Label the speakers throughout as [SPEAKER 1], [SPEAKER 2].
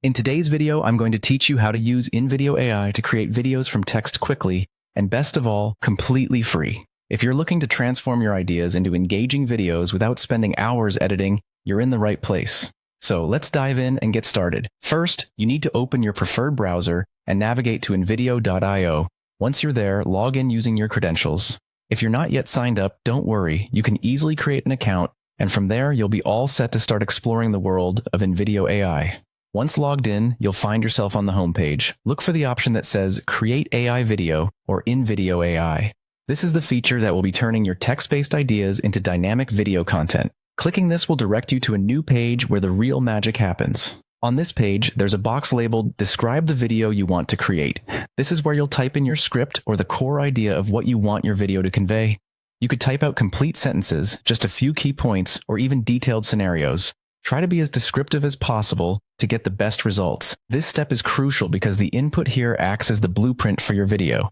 [SPEAKER 1] In today's video, I'm going to teach you how to use Invideo AI to create videos from text quickly, and best of all, completely free. If you're looking to transform your ideas into engaging videos without spending hours editing, you're in the right place. So let's dive in and get started. First, you need to open your preferred browser and navigate to invideo.io. Once you're there, log in using your credentials. If you're not yet signed up, don't worry, you can easily create an account, and from there, you'll be all set to start exploring the world of Invideo AI. Once logged in, you'll find yourself on the homepage. Look for the option that says Create AI Video or Invideo AI. This is the feature that will be turning your text-based ideas into dynamic video content. Clicking this will direct you to a new page where the real magic happens. On this page, there's a box labeled Describe the video you want to create. This is where you'll type in your script or the core idea of what you want your video to convey. You could type out complete sentences, just a few key points, or even detailed scenarios. Try to be as descriptive as possible to get the best results. This step is crucial because the input here acts as the blueprint for your video.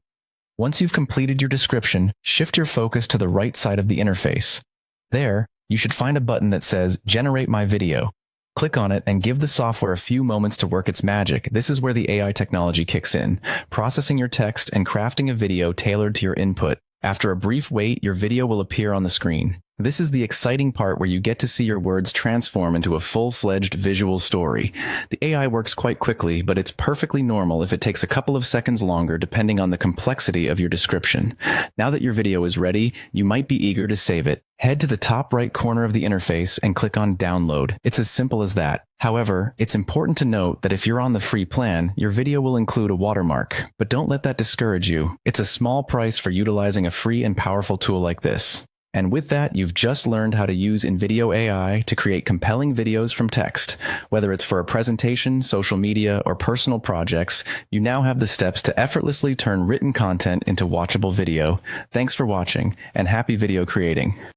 [SPEAKER 1] Once you've completed your description, shift your focus to the right side of the interface. There, you should find a button that says Generate My Video. Click on it and give the software a few moments to work its magic. This is where the AI technology kicks in, processing your text and crafting a video tailored to your input. After a brief wait, your video will appear on the screen. This is the exciting part where you get to see your words transform into a full-fledged visual story. The AI works quite quickly, but it's perfectly normal if it takes a couple of seconds longer depending on the complexity of your description. Now that your video is ready, you might be eager to save it. Head to the top right corner of the interface and click on Download. It's as simple as that. However, it's important to note that if you're on the free plan, your video will include a watermark. But don't let that discourage you. It's a small price for utilizing a free and powerful tool like this. And with that, you've just learned how to use Invideo AI to create compelling videos from text. Whether it's for a presentation, social media, or personal projects, you now have the steps to effortlessly turn written content into watchable video. Thanks for watching, and happy video creating.